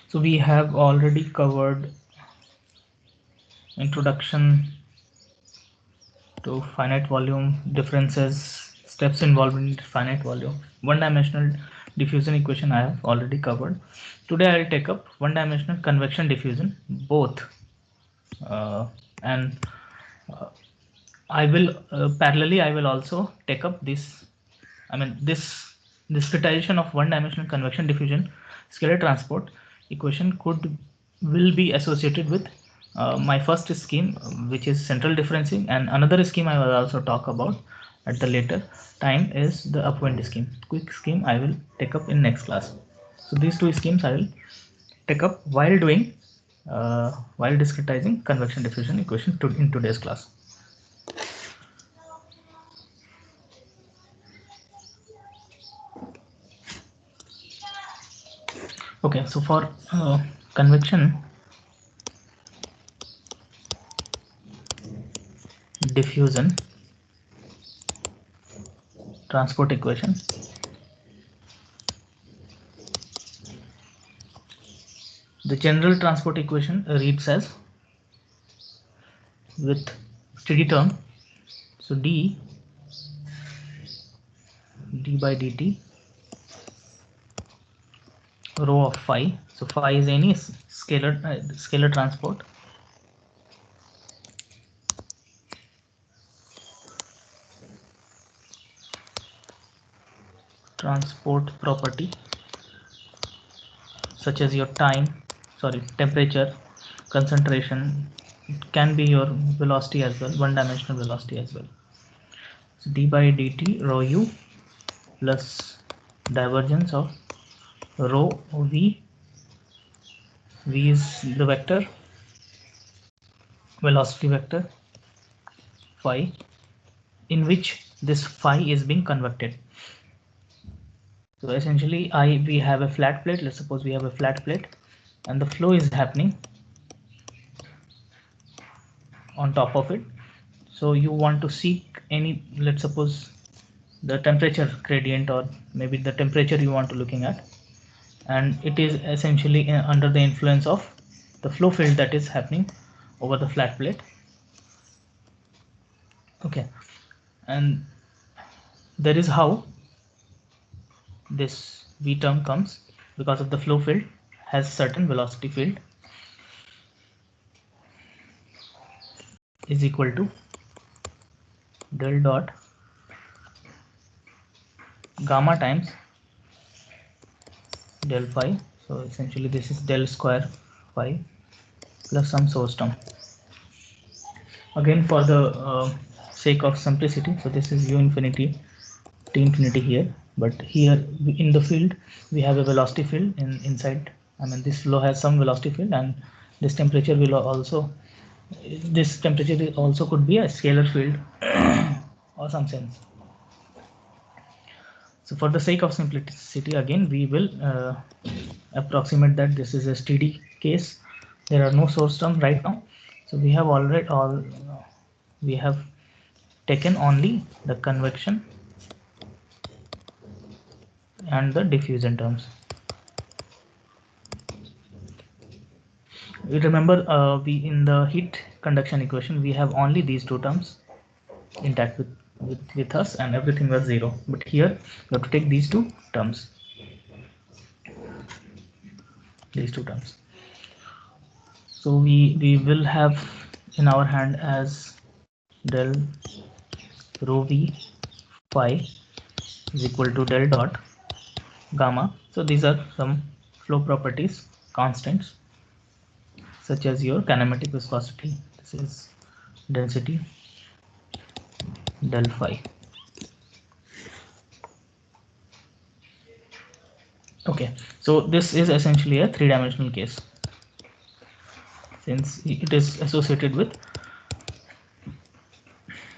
So we have already covered introduction to finite volume, differences, steps involved in finite volume. One-dimensional diffusion equation I have already covered. Today I will take up one-dimensional convection diffusion, both, and I will parallelly I will also take up this. I mean this discretization of one-dimensional convection diffusion scalar transport equation will be associated with my first scheme, which is central differencing, and another scheme I will also talk about at the later time is the upwind scheme. Quick scheme I will take up in next class. So these two schemes I will take up while discretizing convection diffusion equation in today's class. Okay, so for convection diffusion transport equation, the general transport equation reads as with steady term, so d by dt rho of phi. So phi is any scalar transport property such as your temperature, concentration. It can be your velocity as well, one-dimensional velocity as well. So d by dt rho u plus divergence of rho v. V is the vector, velocity vector phi, in which this phi is being convected. So essentially we have a flat plate. Let's suppose we have a flat plate and the flow is happening on top of it. So you want to seek any, let's suppose the temperature gradient, or maybe the temperature you want to looking at, and it is essentially under the influence of the flow field that is happening over the flat plate. Okay, and there is how this v term comes, because of the flow field has certain velocity field is equal to del dot gamma times del phi. So essentially this is del square phi plus some source term. Again, for the sake of simplicity, so this is u infinity t infinity here, but here in the field we have a velocity field inside. I mean this flow has some velocity field, and this temperature will also, this temperature also could be a scalar field or some sense. So for the sake of simplicity, again we will approximate that this is a steady case. There are no source term right now, so we have taken only the convection and the diffusion terms. You remember we in the heat conduction equation we have only these two terms intact with us, and everything was zero, but here you have to take these two terms. So we will have in our hand as del rho v phi is equal to del dot gamma. So these are some flow properties, constants, such as your kinematic viscosity. This is density del phi. Okay, so this is essentially a three-dimensional case, since it is associated with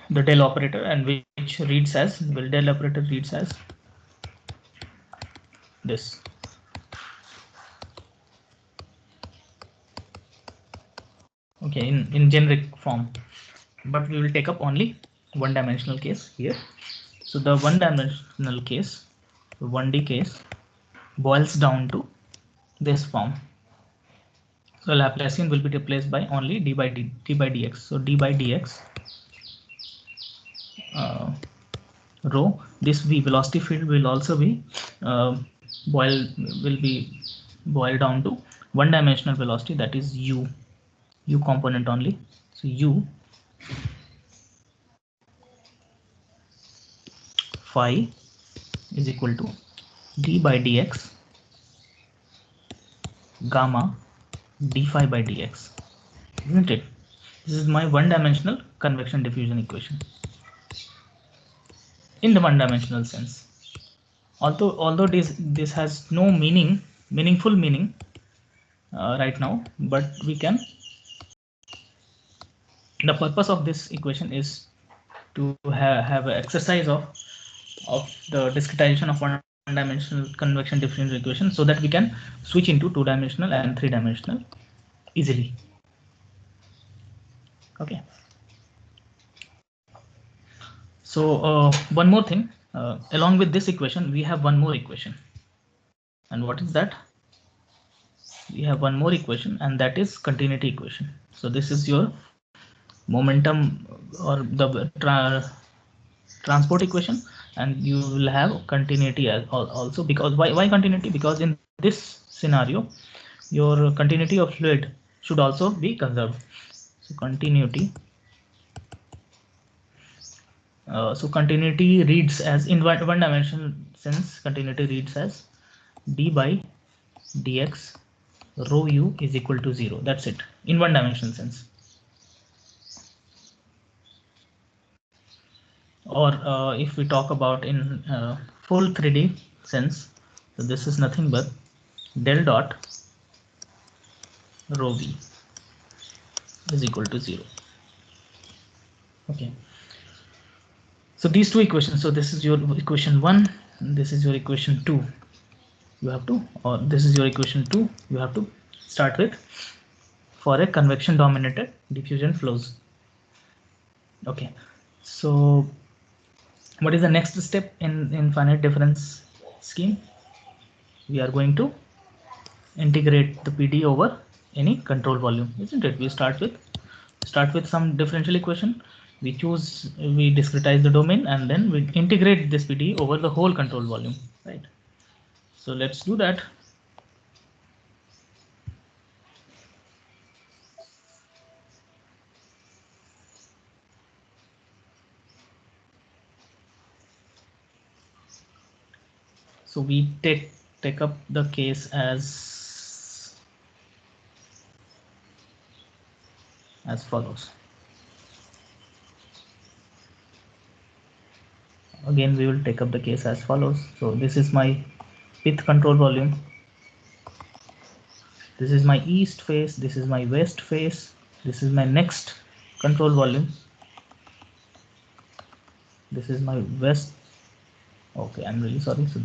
the del operator, and which reads as, well, del operator reads as this. Okay, in generic form, but we will take up only one-dimensional case here. So the one-dimensional case, the 1D case, boils down to this form. So Laplacian will be replaced by only d by dx. So d by dx rho. This v velocity field will also be uh, boiled will be boiled down to one dimensional velocity, that is u component only. So u phi is equal to d by dx gamma d phi by dx, isn't it? This is my one dimensional convection diffusion equation in the one dimensional sense. Although this has no meaningful meaning right now, but we can, the purpose of this equation is to have an exercise of the discretization of one dimensional convection diffusion equation, so that we can switch into two dimensional and three dimensional easily. Okay, so one more thing, along with this equation we have one more equation, and what is that? We have one more equation, and that is continuity equation. So this is your momentum or the transport equation, and you will have continuity as also, because why continuity? Because in this scenario your continuity of fluid should also be conserved. So continuity, so continuity reads as, in one dimensional sense, continuity reads as d by dx rho u is equal to 0. That's it in one dimensional sense. Or if we talk about in full 3D sense, so this is nothing but del dot rho v is equal to 0. Okay, so these two equations, so this is your equation 1 and this is your equation 2. You have to, or this is your equation 2, you have to start with for a convection dominated diffusion flows. Okay, so what is the next step in finite difference scheme? We are going to integrate the PD over any control volume, isn't it? We start with some differential equation, we discretize the domain, and then we integrate this PD over the whole control volume, right? So let's do that. So we take up the case as follows. Again we will take up the case as follows. So this is my pith control volume, this is my east face, this is my west face, this is my next control volume, this is my west. Okay, I'm really sorry. So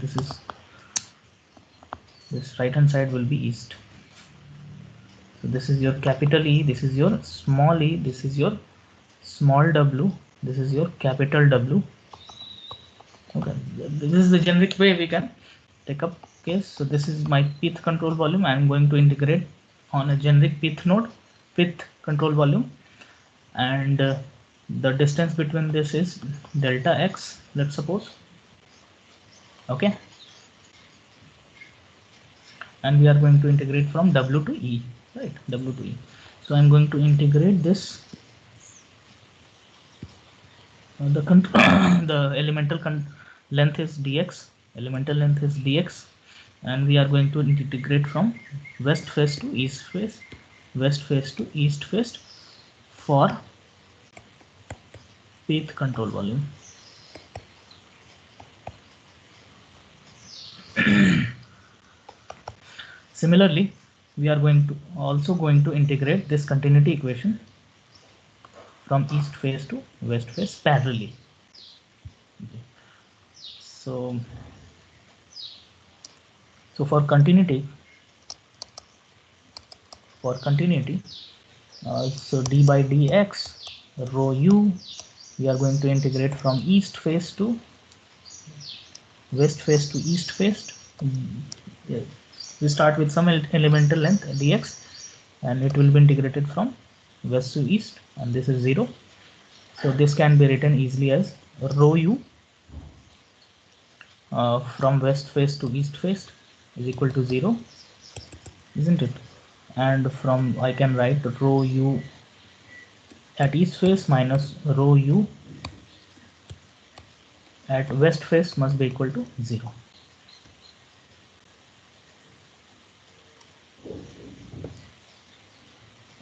this right hand side will be east. So this is your capital E, this is your small e, this is your small w, this is your capital W. Okay, this is the generic way we can take up case. So this is my pith control volume. I am going to integrate on a generic pith node, pith control volume, and the distance between this is delta x, let's suppose. Okay, and we are going to integrate from W to E, right? W to E. So I'm going to integrate this the elemental length is dx, elemental length is dx, and we are going to integrate from west face to east face, west face to east face for pith control volume. Similarly, we are also going to integrate this continuity equation from east face to west face parallelly. Okay. So for continuity, so d by dx rho u, we are going to integrate from east face to west face to east face. We start with some elemental length dx, and it will be integrated from west to east, and this is 0. So this can be written easily as rho u from west face to east face is equal to 0, isn't it? And from I can write rho u at east face minus rho u at west face must be equal to 0.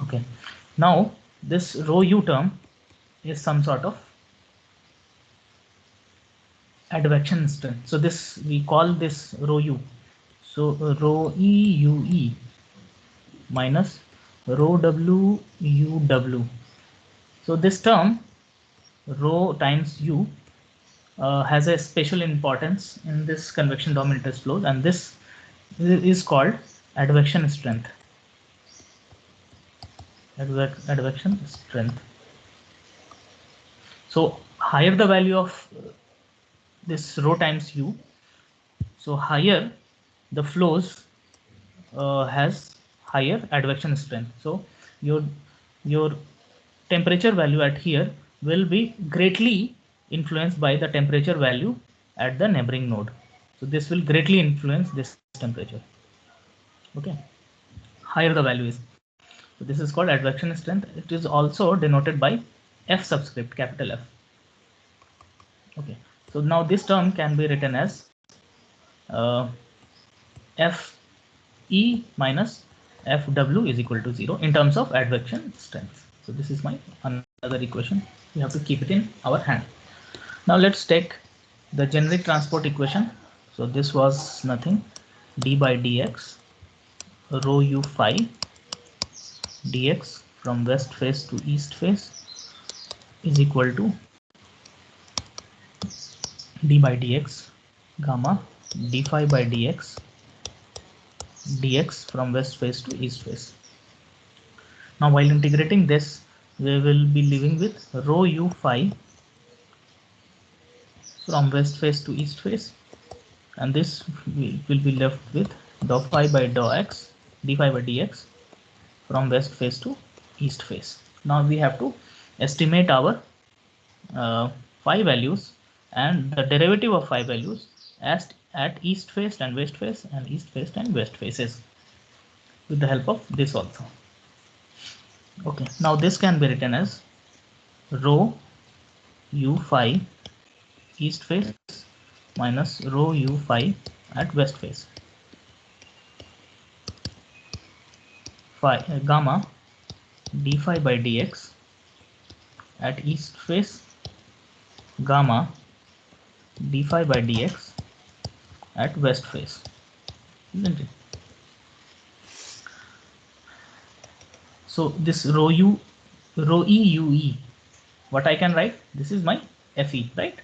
Okay, now this rho u term is some sort of advection strength. So this we call this rho u. So rho e u e minus rho w u w. So this term rho times u has a special importance in this convection dominated flows, and this is called advection strength. Advection strength. So higher the value of this rho times u, so higher the flows has higher advection strength. So your temperature value at here will be greatly influenced by the temperature value at the neighboring node. So this will greatly influence this temperature. Okay, higher the value is. So this is called advection strength. It is also denoted by F subscript, capital F. Okay, so now this term can be written as F E minus Fw is equal to 0 in terms of advection strength. So this is my another equation. We have to keep it in our hand. Now let's take the generic transport equation. So this was nothing, d by dx rho u phi dx from west face to east face is equal to d by dx gamma d phi by dx dx from west face to east face. Now while integrating this, we will be living with rho u phi from west face to east face, and this will be left with dou phi by dou x d phi by dx from west face to east face. Now we have to estimate our phi values and the derivative of phi values as at east face and west face and east face and west faces with the help of this also. Okay, now this can be written as rho u phi east face minus rho u phi at west face. Phi gamma d phi by dx at east face gamma d phi by dx at west face, isn't it? So this rho e u e, what I can write, this is my fe, right?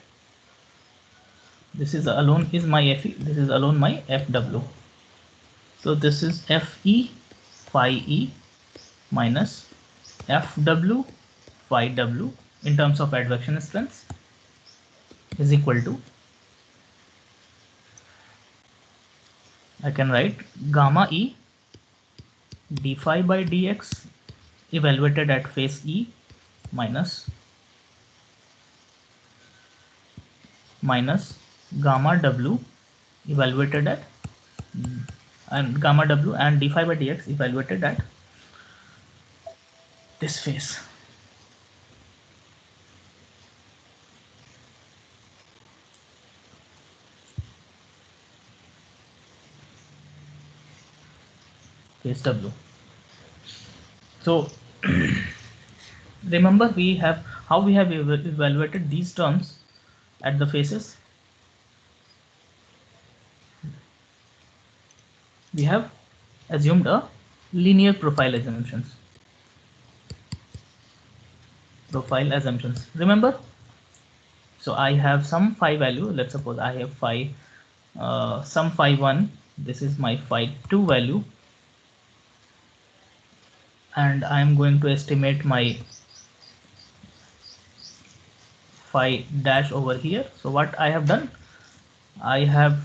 This is alone is my fe, this is alone my fw. So this is fe phi e minus fw phi w in terms of advection strength is equal to, I can write gamma e d phi by dx evaluated at face E minus gamma w evaluated at and gamma w and d phi by dx evaluated at this face. Face W. So remember we have how we have evaluated these terms at the faces. We have assumed a linear profile assumptions. Remember? So I have some phi value. Let's suppose I have phi some phi 1. This is my phi 2 value, and I am going to estimate my phi dash over here. So what I have done, I have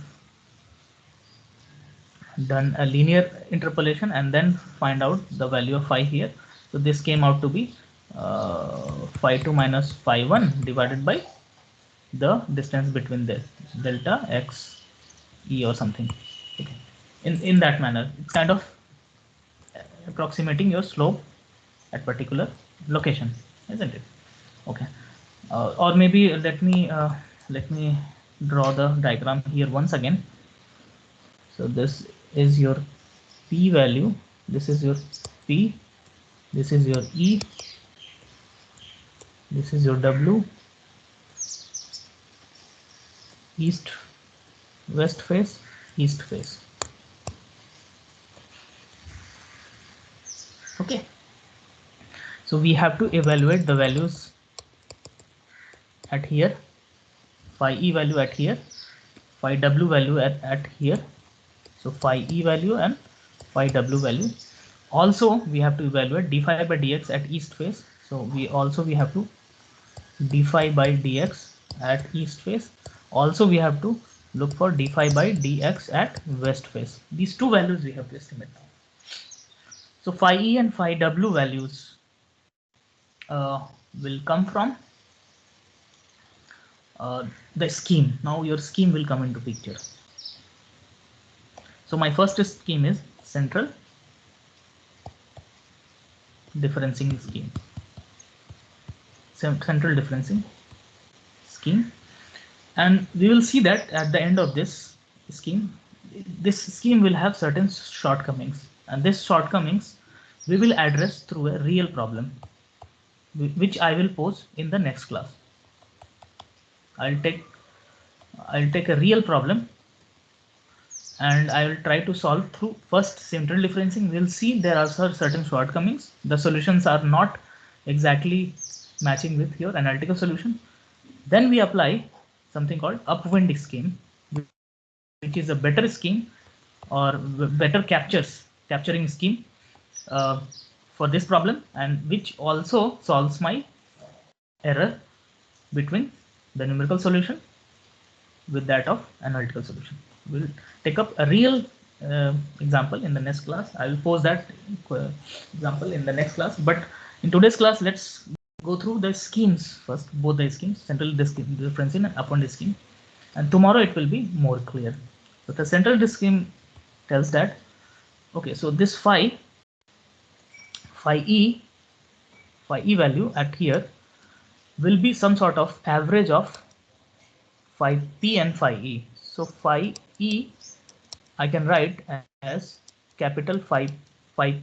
done a linear interpolation and then find out the value of phi here. So this came out to be phi 2 minus phi 1 divided by the distance between this delta x e or something. Okay. In that manner, it's kind of approximating your slope at particular location, isn't it? Okay. Or maybe let me draw the diagram here once again. So this is your p value, this is your p, this is your e, this is your w, east west face, east face. Okay, so we have to evaluate the values at here, phi e value at here, phi w value at here. So phi e value and phi w value. Also we have to evaluate d phi by dx at east face. So we have to d phi by dx at east face. Also we have to look for d phi by dx at west face. These two values we have to estimate now. So phi e and phi w values will come from the scheme. Now your scheme will come into picture. So my first scheme is central differencing scheme. Central differencing scheme, and we will see that at the end of this scheme will have certain shortcomings, and this shortcomings we will address through a real problem which I will pose in the next class. I'll take a real problem and I will try to solve through first central differencing. We'll see there are certain shortcomings. The solutions are not exactly matching with your analytical solution. Then we apply something called Upwind scheme, which is a better scheme or better capturing scheme for this problem, and which also solves my error between the numerical solution with that of analytical solution. We'll take up a real example in the next class. I will pose that example in the next class, but in today's class let's go through the schemes first, both the schemes, central differencing and Upwind scheme, and tomorrow it will be more clear. So the central scheme tells that, okay, so this phi e value at here will be some sort of average of phi p and phi e. So phi e I can write as capital phi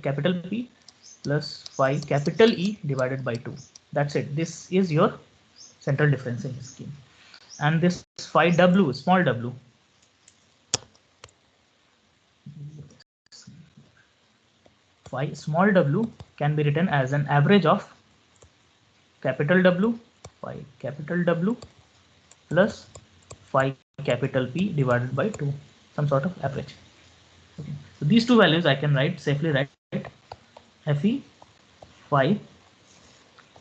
capital P plus phi capital E divided by 2. That's it. This is your central differencing scheme. And this phi w, small w, phi small w can be written as an average of capital W, phi capital W plus phi capital P divided by 2, some sort of average. Okay. So these two values I can safely write Fe phi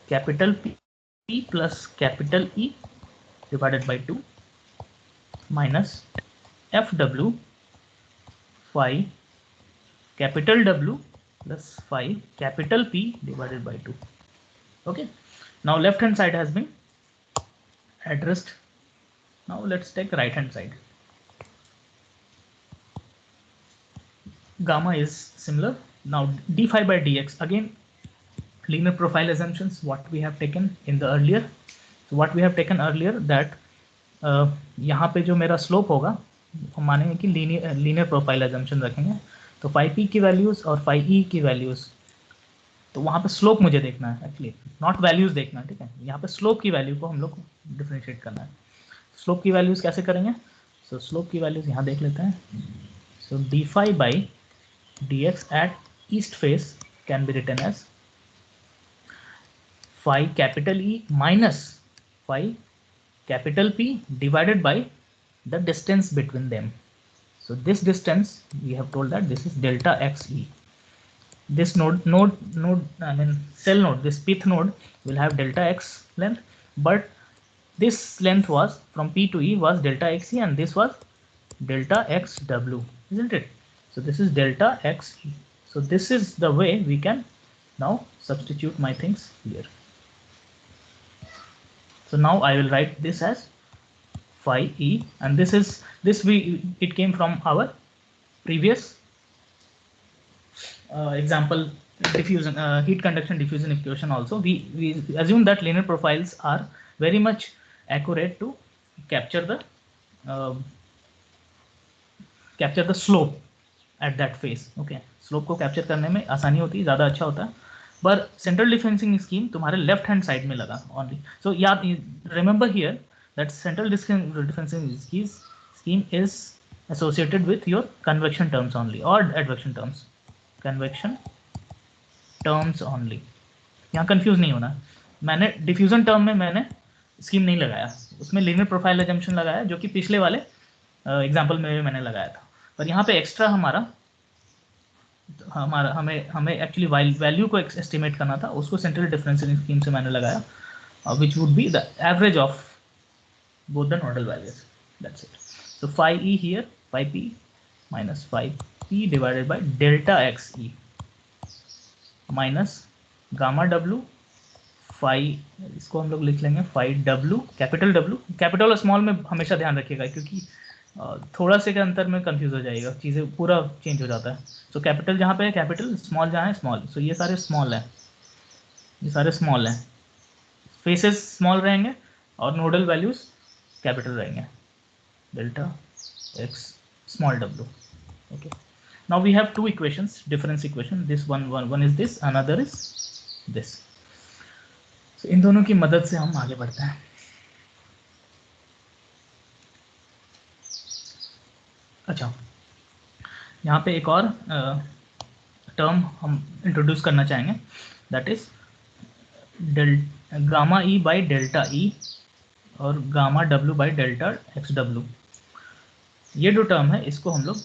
capital P plus capital E divided by 2 minus Fw phi capital W plus phi capital P divided by 2. Okay. Now left hand side has been addressed. Now let's take right hand side. Gamma is similar. Now d phi by dx, again linear profile assumptions what we have taken in the earlier. So what we have taken earlier that यहाँ पे जो मेरा slope होगा हम मानेंगे कि linear profile assumption रखेंगे. तो phi p की वैल्यूज और phi e की वैल्यूज, तो वहाँ पे स्लोप मुझे देखना है एक्चुअली, नॉट वैल्यूज देखना है. ठीक है, यहाँ पे स्लोप की वैल्यू को हम लोग डिफरेंशिएट करना है. स्लोप की वैल्यूज कैसे करेंगे? सो स्लोप की वैल्यूज यहाँ देख लेते हैं. So d phi by dx at east face can be written as phi capital E minus phi capital P divided by the distance between them. So this distance we have told that this is delta xe. This node I mean cell node, this pth node will have delta x length, but this length was from P to E was delta xe and this was delta xw, isn't it? So this is delta x. So this is the way we can now substitute my things here. So now I will write this as phi e, and this is it came from our previous example, diffusion, heat conduction diffusion equation. Also we assume that linear profiles are very much accurate to capture the uh, slope at that phase. Okay, slope को capture करने में आसानी होती है, ज़्यादा अच्छा होता है. पर सेंट्रल डिफरेंसिंग स्कीम तुम्हारे लेफ्ट हैंड साइड में लगा ओनली. सो याद, remember here that central differencing scheme is associated with your convection terms only or advection terms. Convection terms only. यहाँ कंफ्यूज नहीं होना. मैंने डिफ्यूजन टर्म में मैंने स्कीम नहीं लगाया, उसमें लीनियर प्रोफाइल एजम्पशन लगाया जो कि पिछले वाले एग्जांपल में भी मैंने लगाया था. पर यहाँ पे एक्स्ट्रा हमें एक्चुअली वैल्यू को एस्टिमेट करना था, उसको सेंट्रल डिफरेंशियल स्कीम से मैंने लगाया, which would be the average of both the nodal values. That's it. So phi e here, phi p minus phi p divided by delta x e minus gamma w phi, इसको हम लोग लिख लेंगे phi w, capital w. Capital और small में हमेशा ध्यान रखिएगा क्योंकि थोड़ा से के अंतर में कंफ्यूज हो जाएगा, चीज़ें पूरा चेंज हो जाता है. सो कैपिटल जहाँ पे है कैपिटल, स्मॉल जहाँ है स्मॉल. सो ये सारे स्मॉल हैं, ये सारे स्मॉल हैं, फेसेस स्मॉल रहेंगे और नोडल वैल्यूज कैपिटल रहेंगे. Delta x small w. Okay, now we have two equations, difference equation. This one is this, another is this. So इन दोनों की मदद से हम आगे बढ़ते हैं. अच्छा, यहाँ पे एक और टर्म हम इंट्रोड्यूस करना चाहेंगे, that is gamma E by delta E और gamma W by delta X W. ये जो टर्म है इसको हम लोग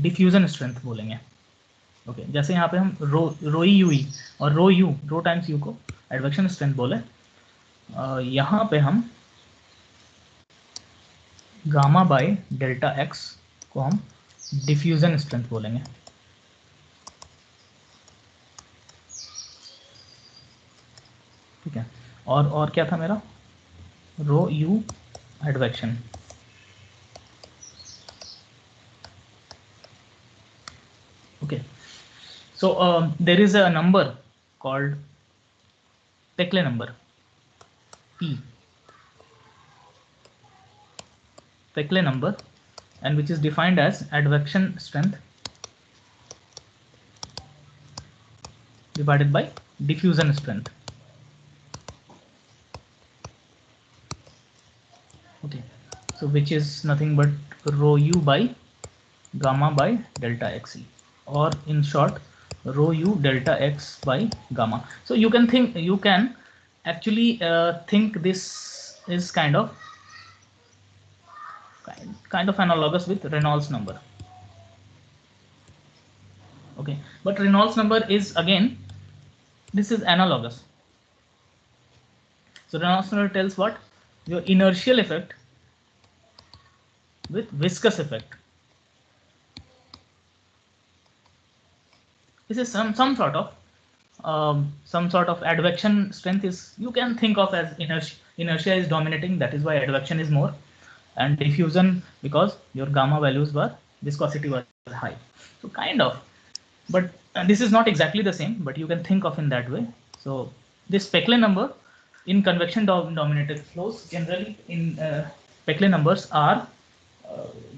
डिफ्यूजन स्ट्रेंथ बोलेंगे. ओके, जैसे यहाँ पे हम रो यू ई और रो टाइम्स यू को एडवेक्शन स्ट्रेंथ बोले, यहाँ पे हम गामा बाई डेल्टा एक्स को हम डिफ्यूजन स्ट्रेंथ बोलेंगे. ठीक है, और क्या था मेरा, rho u advection. Okay, so there is a number called Peclet number, P, Peclet number, and which is defined as advection strength divided by diffusion strength. Okay, so which is nothing but rho u by gamma by delta xe, or in short rho u delta x by gamma. So you can actually think this is kind of analogous with Reynolds number. Okay, but Reynolds number is again, this is analogous. So Reynolds number tells what, your inertial effect with viscous effect. This is some sort of advection strength is, you can think of as inertia is dominating, that is why advection is more, and diffusion because your gamma values were, viscosity was high. So kind of, but this is not exactly the same, but you can think of in that way. So this Peclet number in convection dominated flows, generally in Peclet numbers are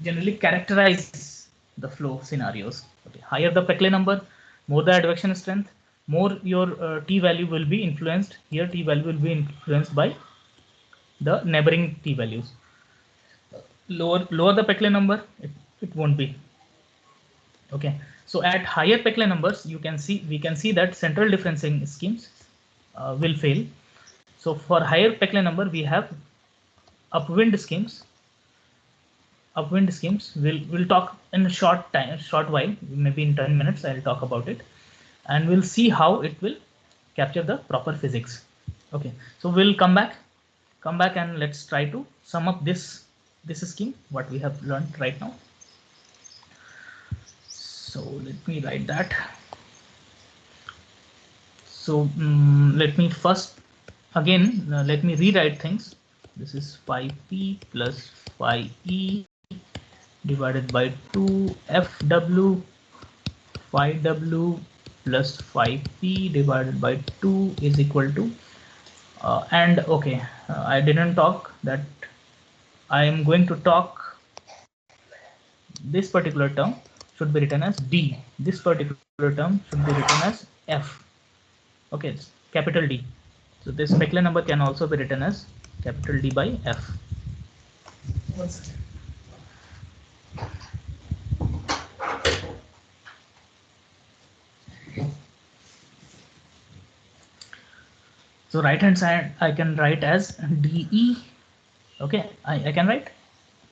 generally characterize the flow scenarios. Okay, higher the Peclet number, more the advection strength, more your T value will be influenced. Here T value will be influenced by the neighboring T values. Lower the Peclet number, it won't be. Okay, so at higher Peclet numbers, we can see that central differencing schemes will fail. So for higher Peclet number, we have upwind schemes. Upwind schemes, we'll talk in a short while, maybe in 10 minutes I'll talk about it, and we'll see how it will capture the proper physics. Okay, so we'll come back and let's try to sum up this scheme what we have learned right now. So let me write that. So let me first again let me rewrite things. This is phi p plus phi e divided by 2 fw phi w plus phi p divided by 2 is equal to and okay, I didn't talk that. I am going to talk this particular term should be written as d. This particular term should be written as f. Okay, it's capital D. So this Maclaurin number can also be written as capital D by f. So right hand side I can write as dE. Okay, I can write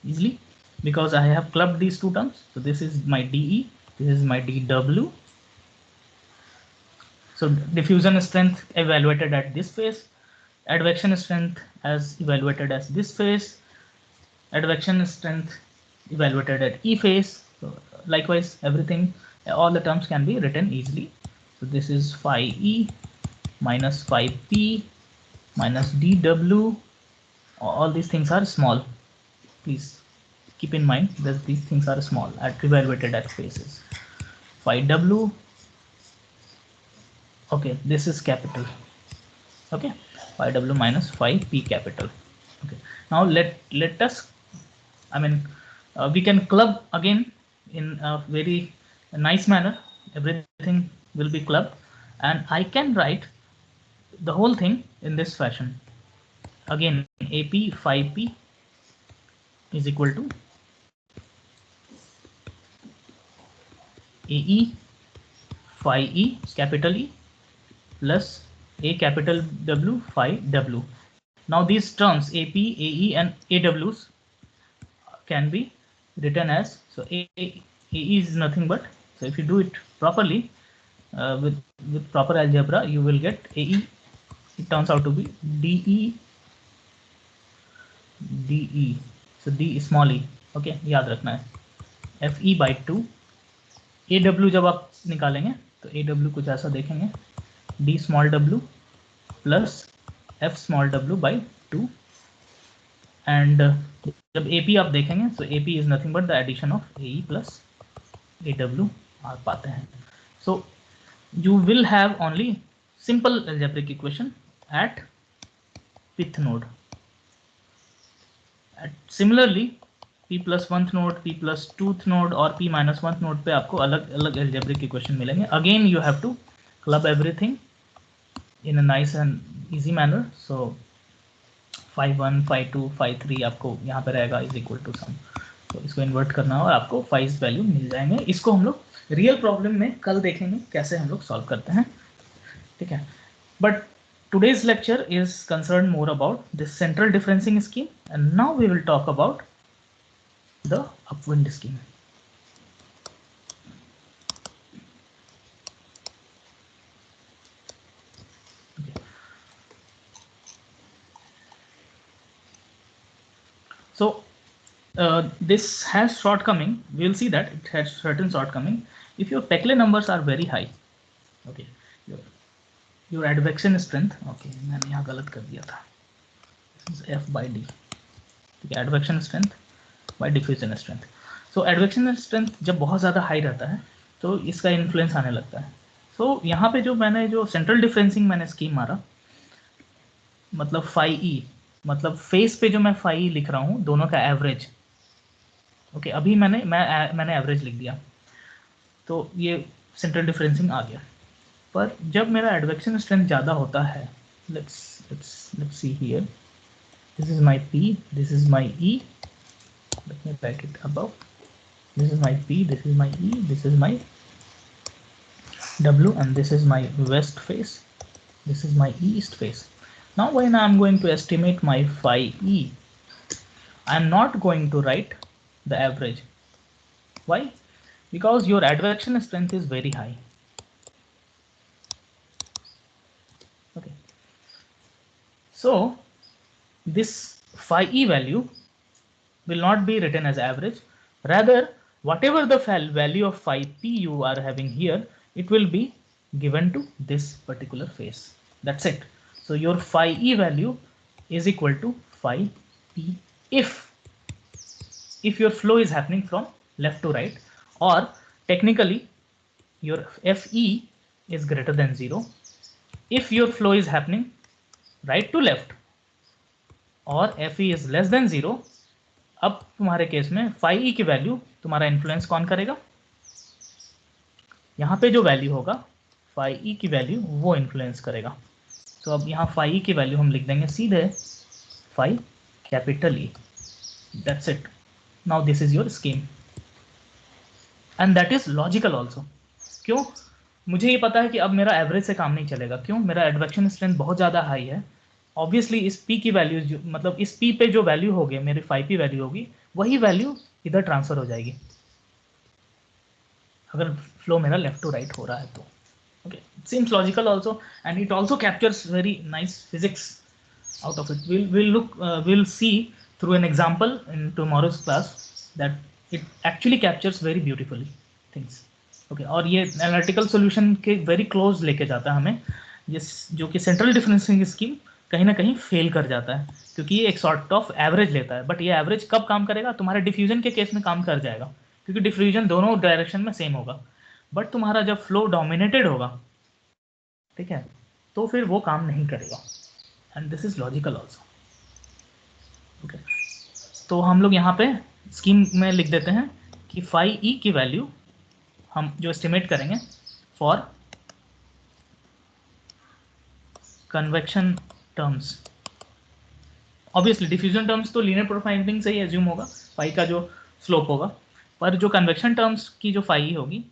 easily because I have clubbed these two terms. So this is my dE, this is my dW. So diffusion strength evaluated at this phase, advection strength as evaluated as this phase, advection strength evaluated at E phase. So likewise, everything, all the terms can be written easily. So this is phi E minus phi P minus dW. All these things are small. Please keep in mind that these things are small at evaluated at phases. Phi W. Okay, this is capital. Okay, phi W minus phi P capital. Okay, now let us, I mean, we can club again in a very nice manner. Everything will be clubbed, and I can write the whole thing in this fashion. Again, AP phi P is equal to AE phi E capital E plus A capital W phi W. Now these terms AP, AE and AWs can be written as, so AE is nothing but, so if you do it properly with proper algebra, you will get AE. It turns out to be DE. So D small e. Okay, याद रखना है FE by 2. AW जब आप निकालेंगे तो AW कुछ ऐसा देखेंगे, D small w plus F small w by 2. And जब AP आप देखेंगे तो AP is nothing but the addition of AE plus AW आप पाते हैं. So you will have only simple algebraic equation at pth node. Similarly, p plus 1th node, p plus 2th node और p minus 1th node पे आपको अलग अलग algebraic equation मिलेंगे. Again you have to club everything in a nice and easy manner. So phi 1, phi 2, phi 3 आपको यहाँ पे रहेगा is equal to sum. तो इसको इन्वर्ट करना और आपको phi's वैल्यू मिल जाएंगे. इसको हम लोग रियल प्रॉब्लम में कल देखेंगे कैसे हम लोग सॉल्व करते हैं. ठीक है, but today's lecture is concerned more about this central differencing scheme, and now we will talk about the upwind scheme. Okay. So this has shortcoming. We will see that it has certain shortcoming. If your Peclet numbers are very high, okay, your advection strength, okay, मैंने यहाँ गलत कर दिया था. This is F by D. ठीक है, advection strength by diffusion strength. So advection strength जब बहुत ज़्यादा हाई रहता है तो इसका इन्फ्लुएंस आने लगता है. So यहाँ पे जो मैंने जो सेंट्रल डिफरेंसिंग मैंने स्कीम मारा, मतलब phi e, मतलब फेस पे जो मैं phi e लिख रहा हूँ दोनों का एवरेज. ओके, अभी मैंने एवरेज लिख दिया तो ये सेंट्रल डिफरेंसिंग आ गया. पर जब मेरा एडवेक्शन स्ट्रेंथ ज़्यादा होता है, let's see here, this is my P, this is my E, let me write it above, this is my P, this is my E, this is my W, and this is my west face, this is my east face. Now when I am going to estimate my phi E, I am not going to write the average. Why? Because your advection strength is very high. Okay, so this phi E value will not be written as average, rather whatever the value of phi p you are having here, it will be given to this particular phase. That's it. So your phi e value is equal to phi p if your flow is happening from left to right, or technically your fe is greater than 0 if your flow is happening right to left, और fe is less than 0. अब तुम्हारे case में phi e की value तुम्हारा influence कौन करेगा? यहाँ पे जो वैल्यू होगा phi e की वैल्यू वो इन्फ्लुएंस करेगा. तो अब यहाँ phi e की वैल्यू हम लिख देंगे सीधे phi capital E. That's it. Now this is your scheme and that is logical also. क्यों? मुझे ये पता है कि अब मेरा एवरेज से काम नहीं चलेगा. क्यों? मेरा एडवेक्शन स्ट्रेंथ बहुत ज़्यादा हाई है. ऑब्वियसली इस P की वैल्यू मतलब इस P पे जो वैल्यू होगी मेरी phi p वैल्यू होगी वही वैल्यू इधर ट्रांसफर हो जाएगी अगर फ्लो मेरा लेफ्ट टू राइट हो रहा है तो. Okay, it seems logical also, and it also captures very nice physics out of it. We'll see through an example in tomorrow's class that it actually captures very beautifully things. Okay, और ये analytical solution के very close लेके जाता है हमें, जो कि central differencing scheme कहीं ना कहीं फेल कर जाता है क्योंकि ये एक सॉर्ट ऑफ एवरेज लेता है. बट ये एवरेज कब काम करेगा? तुम्हारे डिफ्यूजन के केस में काम कर जाएगा क्योंकि डिफ्यूजन दोनों डायरेक्शन में सेम होगा. बट तुम्हारा जब फ्लो डोमिनेटेड होगा, ठीक है, तो फिर वो काम नहीं करेगा. And this is logical also. Okay, तो हम लोग यहाँ पे स्कीम में लिख देते हैं कि phi e की वैल्यू हम जो एस्टिमेट करेंगे for convection terms. Obviously diffusion terms तो लीनियर प्रोफाइलिंग से ही एज्यूम होगा phi का जो स्लोप होगा, पर जो कन्वेक्शन टर्म्स की जो phi e होगी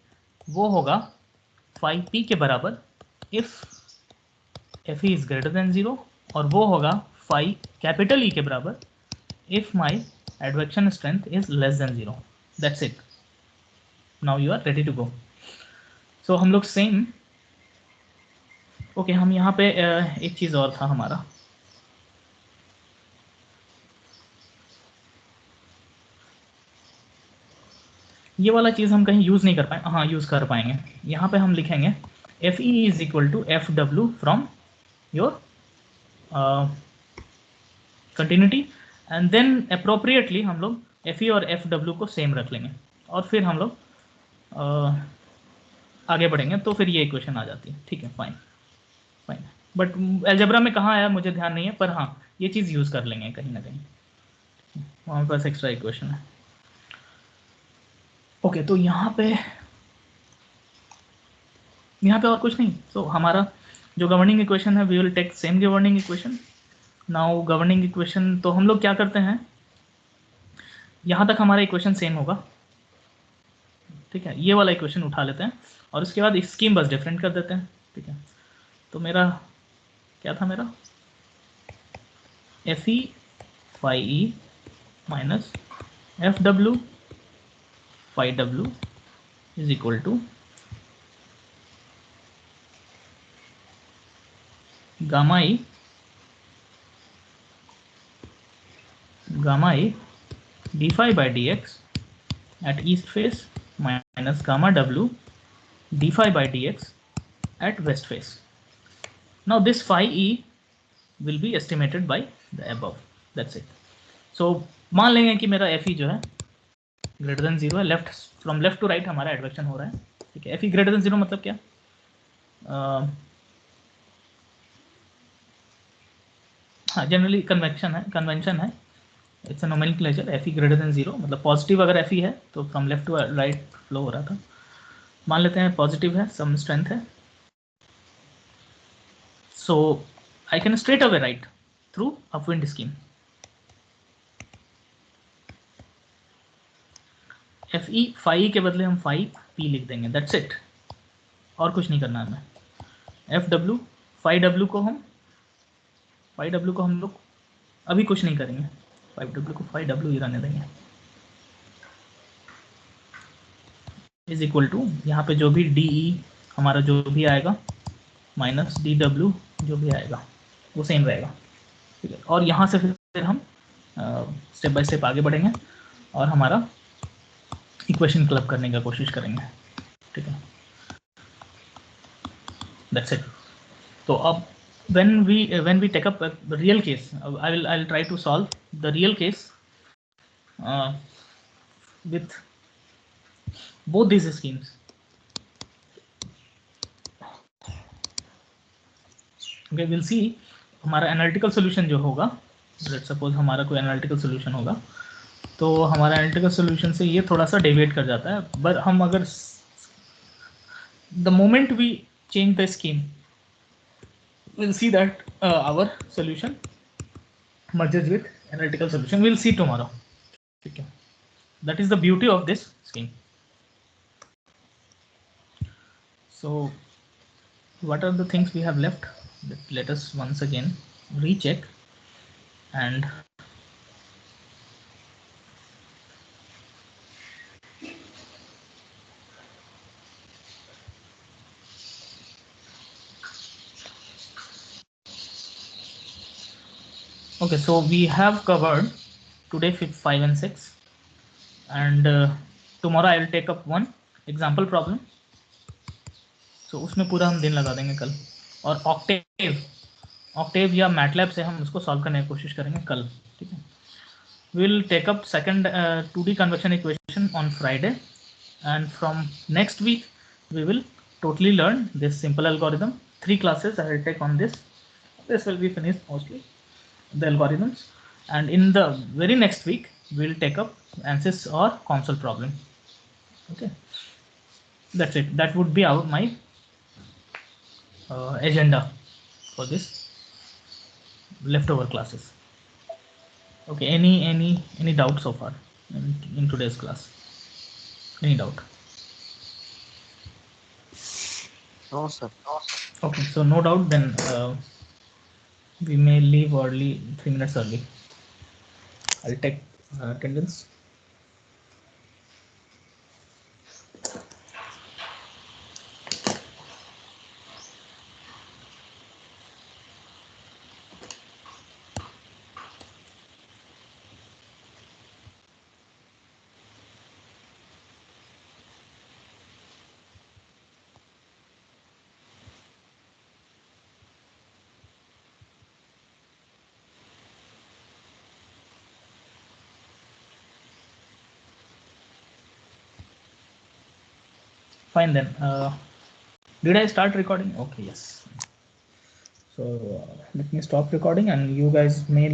वो होगा phi p के बराबर if fe is greater than 0, और वो होगा phi कैपिटल E के बराबर if my advection strength is less than 0. That's it. Now you are ready to go. So हम लोग सेम. ओके, हम यहाँ पे एक चीज़ और था हमारा. ये वाला चीज़ हम कहीं यूज़ नहीं कर पाए. हाँ, यूज़ कर पाएंगे. यहाँ पे हम लिखेंगे Fe is equal to Fw from your continuity, and then appropriately हम लोग Fe और Fw को सेम रख लेंगे और फिर हम लोग आगे बढ़ेंगे. तो फिर ये इक्वेशन आ जाती है. ठीक है, फाइन फाइन. बट अलजेब्रा में कहाँ आया मुझे ध्यान नहीं है, पर हाँ ये चीज़ यूज़ कर लेंगे कहीं ना कहीं. हमारे पास एक्स्ट्रा इक्वेशन है. ओके, तो यहाँ पे और कुछ नहीं. सो हमारा जो गवर्निंग इक्वेशन है we will take same governing equation. Now governing equation तो हम लोग क्या करते हैं, यहाँ तक हमारा इक्वेशन सेम होगा. ठीक है, ये वाला इक्वेशन उठा लेते हैं और उसके बाद स्कीम बस डिफरेंट कर देते हैं. ठीक है, तो मेरा क्या था, मेरा Fe phi e minus Fw phi w is equal to gamma e d phi by d x at east face minus gamma w d phi by d x at west face. Now this phi e will be estimated by the above. That's it. So मान लेंगे कि मेरा Fe जो है greater than 0 है. From left to right हमारा advection हो रहा है. ठीक है, Fe ग्रेटर देन 0 मतलब क्या, हाँ जनरली कन्वेंशन है. It's a nomenclature. Fe greater than 0 मतलब पॉजिटिव अगर Fe है तो from left to right flow हो रहा था. मान लेते हैं पॉजिटिव है, सम स्ट्रेंथ है. सो I can straight away write through upwind scheme. Fe phi के बदले हम phi p लिख देंगे. That's it. और कुछ नहीं करना हमें. Fw phi w को हम लोग अभी कुछ नहीं करेंगे. phi w को phi w ही रहने देंगे. इज इक्वल टू यहाँ पे जो भी डी हमारा जो भी आएगा माइनस डी डब्ल्यू जो भी आएगा वो सेम रहेगा. ठीक है, और यहाँ से फिर हम स्टेप बाय स्टेप आगे बढ़ेंगे और हमारा इक्वेशन क्लब करने का कोशिश करेंगे, ठीक है। That's it. तो अब when we take up a real case, I'll try to solve the real case with both these schemes. Okay, we'll see हमारा एनालिटिकल सोल्यूशन जो होगा, लेट्स सपोज हमारा कोई एनालिटिकल सोल्यूशन होगा, तो हमारा एनालिटिकल सोल्यूशन से ये थोड़ा सा डेविएट कर जाता है, बट हम अगर the moment we change the scheme, we'll see that our solution merges with analytical solution. We'll see tomorrow. Okay. That is the beauty of this scheme. So what are the things we have left? Let us once again recheck and okay, so we have covered today 5 and 6, and tomorrow I will take up one example problem. So उसमें पूरा हम दिन लगा देंगे कल, और Octave या MATLAB से हम उसको सॉल्व करने की कोशिश करेंगे कल, ठीक है। We'll take up second 2D convection equation on Friday, and from next week we will totally learn this simple algorithm. 3 classes I will take on this. This will be finished mostly the algorithms, and in the very next week we'll take up ANSYS or COMSOL problem. Okay, that's it. That would be my agenda for this leftover classes. Okay, any doubt so far in today's class? Any doubt? No, sir. Okay, so no doubt, then we may leave early, 3 minutes early. I'll take attendance. Fine then. Did I start recording? Okay, yes. So let me stop recording, and you guys may